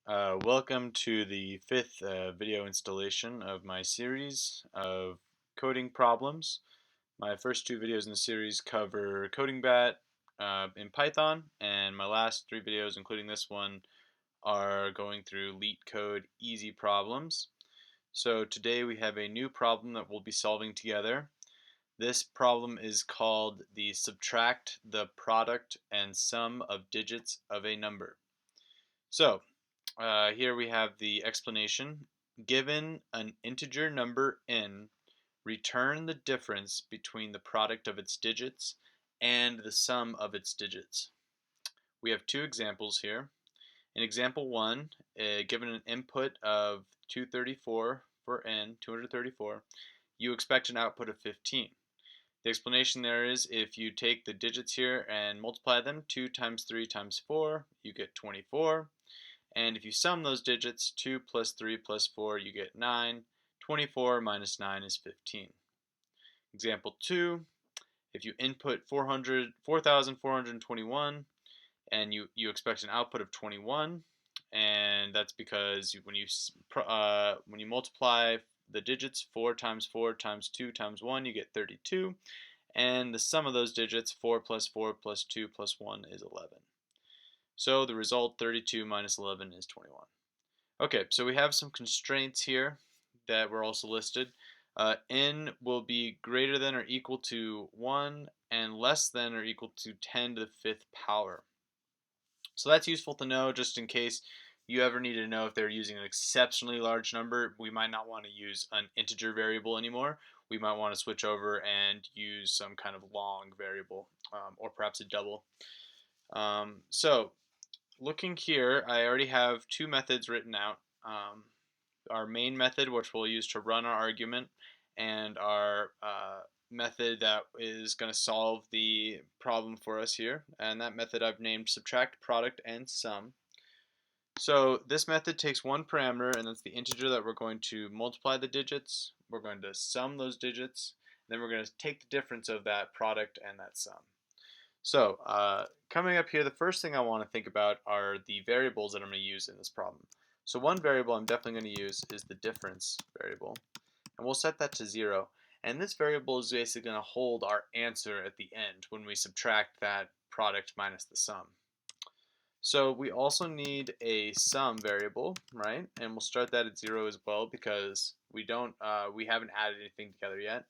Welcome to the fifth video installation of my series of coding problems. My first two videos in the series cover coding bat in Python, and my last three videos, including this one, are going through LeetCode easy problems. So today we have a new problem that we'll be solving together. This problem is called the subtract the product and sum of digits of a number. So here we have the explanation. Given an integer number n, return the difference between the product of its digits and the sum of its digits. We have two examples here. In example 1, given an input of 234 for n, 234, you expect an output of 15. The explanation there is if you take the digits here and multiply them, 2 times 3 times 4, you get 24. And if you sum those digits, 2 plus 3 plus 4, you get 9. 24 minus 9 is 15. Example 2, if you input 4,421 and you expect an output of 21, and that's because when you multiply the digits, 4 times 4 times 2 times 1, you get 32. And the sum of those digits, 4 plus 4 plus 2 plus 1, is 11. So the result, 32 minus 11, is 21. Okay, so we have some constraints here that were also listed. N will be greater than or equal to 1 and less than or equal to 10 to the fifth power. So that's useful to know just in case you ever need to know if they're using an exceptionally large number. We might not want to use an integer variable anymore. We might want to switch over and use some kind of long variable or perhaps a double. So looking here, I already have two methods written out. Our main method, which we'll use to run our argument, and our method that is going to solve the problem for us here. And that method I've named subtract product and sum. So this method takes one parameter, and that's the integer that we're going to multiply the digits. We're going to sum those digits. Then we're going to take the difference of that product and that sum. So coming up here, the first thing I want to think about are the variables that I'm going to use in this problem. So one variable I'm definitely going to use is the difference variable, and we'll set that to 0. And this variable is basically going to hold our answer at the end when we subtract that product minus the sum. So we also need a sum variable, right? And we'll start that at 0 as well because we haven't added anything together yet.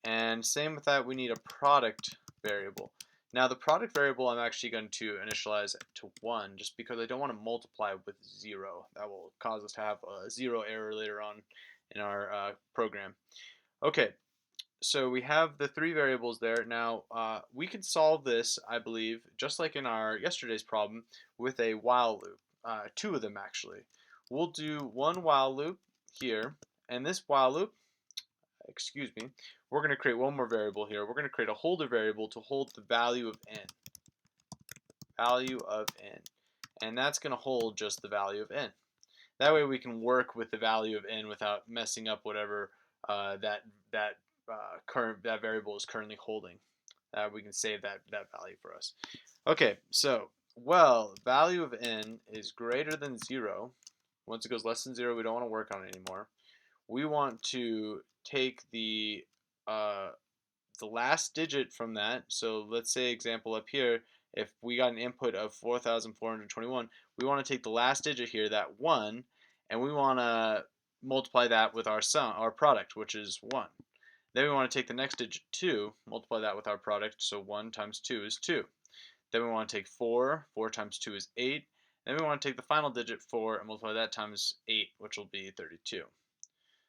And same with that, we need a product variable. Now the product variable I'm actually going to initialize to 1 just because I don't want to multiply with 0. That will cause us to have a 0 error later on in our program. Okay, so we have the three variables there. Now we can solve this, I believe, just like in our yesterday's problem, with a while loop. Two of them actually. We'll do one while loop here, and this while loop, we're going to create one more variable here. We're going to create a holder variable to hold the value of n. And that's going to hold just the value of n. That way we can work with the value of n without messing up whatever that variable is currently holding. We can save that value for us. Okay, so value of n is greater than 0. Once it goes less than 0, we don't want to work on it anymore. We want to take the last digit from that. So let's say example up here, if we got an input of 4,421, we want to take the last digit here, that 1, and we want to multiply that with our sum, our product, which is 1. Then we want to take the next digit 2, multiply that with our product, so 1 times 2 is 2. Then we want to take 4, 4 times 2 is 8. Then we want to take the final digit 4 and multiply that times 8, which will be 32.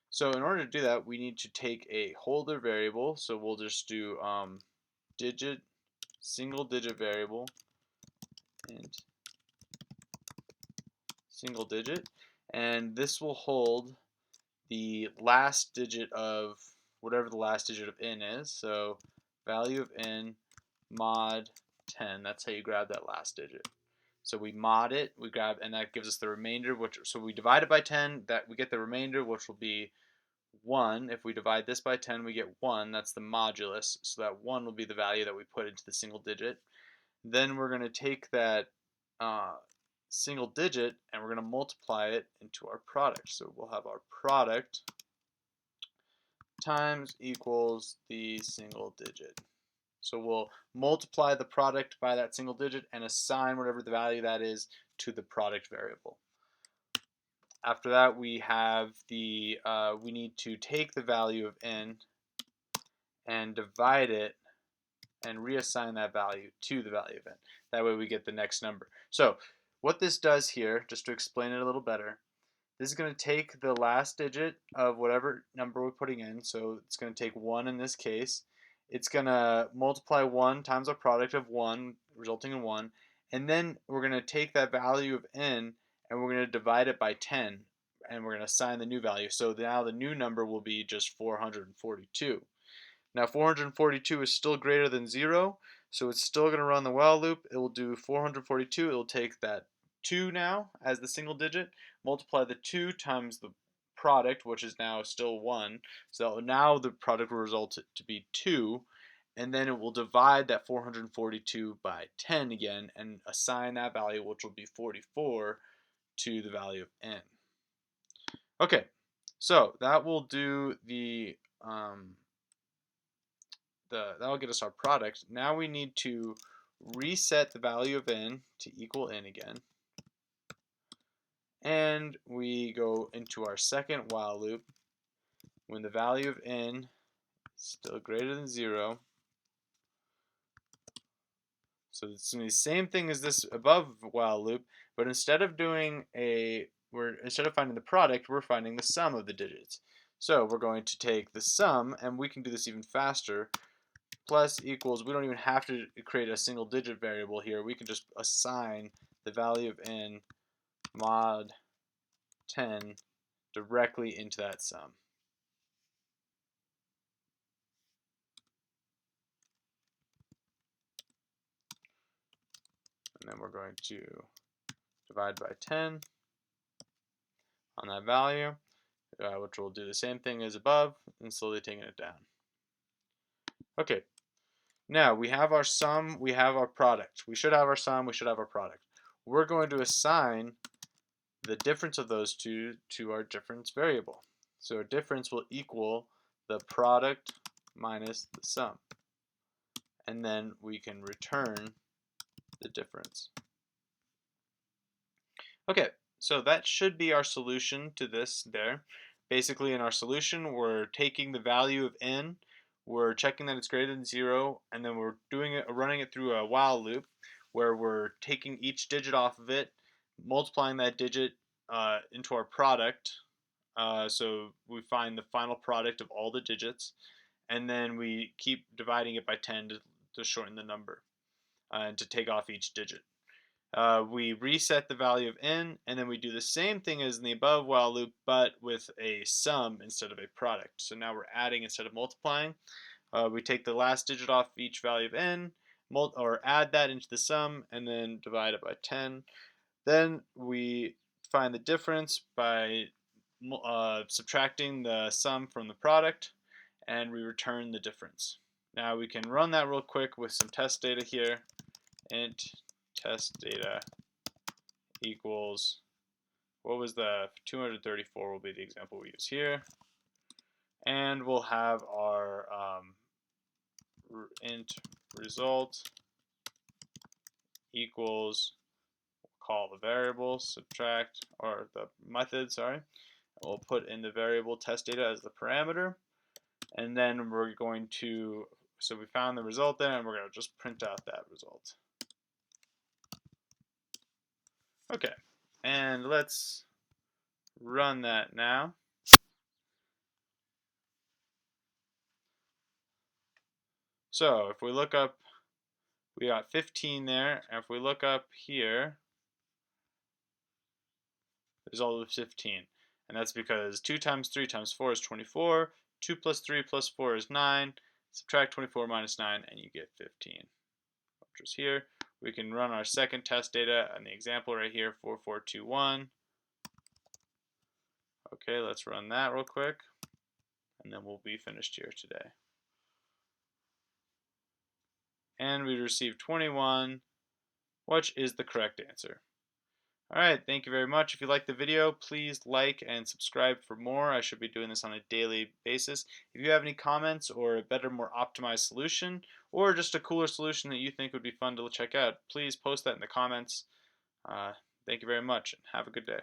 So in order to do that, we need to take a holder variable. So we'll just do single digit variable, and single digit. And this will hold the last digit of whatever the last digit of n is. So value of n mod 10. That's how you grab that last digit. So we mod it, we grab, and that gives us the remainder. So we divide it by 10. That we get the remainder, which will be 1. If we divide this by 10, we get 1. That's the modulus. So that 1 will be the value that we put into the single digit. Then we're going to take that single digit and we're going to multiply it into our product. So we'll have our product times equals the single digit. So we'll multiply the product by that single digit and assign whatever the value that is to the product variable. After that, we have the we need to take the value of n and divide it and reassign that value to the value of n. That way we get the next number. So what this does here, just to explain it a little better, this is going to take the last digit of whatever number we're putting in. So it's going to take 1 in this case. It's going to multiply 1 times our product of 1, resulting in 1. And then we're going to take that value of n and we're going to divide it by 10. And we're going to assign the new value. So now the new number will be just 442. Now 442 is still greater than 0. So it's still going to run the while loop. It will do 442. It will take that 2 now as the single digit, multiply the 2 times the product, which is now still 1. So now the product will result to be 2, and then it will divide that 442 by 10 again and assign that value, which will be 44, to the value of n. Okay, so that will do that'll get us our product. Now we need to reset the value of n to equal n again. And we go into our second while loop when the value of n is still greater than 0. So it's the same thing as this above while loop, but instead of finding the product, we're finding the sum of the digits. So we're going to take the sum, and we can do this even faster. Plus equals, we don't even have to create a single digit variable here. We can just assign the value of n mod 10 directly into that sum. And then we're going to divide by 10 on that value, which will do the same thing as above, and slowly taking it down. Okay, now we have our sum, we have our product. We should have our sum, we should have our product. We're going to assign the difference of those two to our difference variable. So our difference will equal the product minus the sum. And then we can return the difference. Okay, so that should be our solution to this there. Basically in our solution, we're taking the value of n, we're checking that it's greater than 0, and then we're running it through a while loop where we're taking each digit off of it, multiplying that digit into our product. So we find the final product of all the digits, and then we keep dividing it by 10 to shorten the number and to take off each digit. We reset the value of n, and then we do the same thing as in the above while loop, but with a sum instead of a product. So now we're adding instead of multiplying. We take the last digit off each value of n, or add that into the sum, and then divide it by 10. Then we find the difference by subtracting the sum from the product, and we return the difference. Now we can run that real quick with some test data here. Int test data equals, what was the 234 will be the example we use here. And we'll have our int result equals, call the variable, subtract, or the method, sorry. We'll put in the variable test data as the parameter. And then we're going to, so we found the result there, and we're going to just print out that result. Okay, and let's run that now. So if we look up, we got 15 there, and if we look up here, the result is 15. And that's because 2 times 3 times 4 is 24, 2 plus 3 plus 4 is 9, subtract 24 minus 9, and you get 15, which is here. We can run our second test data and the example right here, 4421. Okay, let's run that real quick, and then we'll be finished here today. And we received 21, which is the correct answer. Alright, thank you very much. If you liked the video, please like and subscribe for more. I should be doing this on a daily basis. If you have any comments or a better, more optimized solution, or just a cooler solution that you think would be fun to check out, please post that in the comments. Uh, Thank you very much, and have a good day.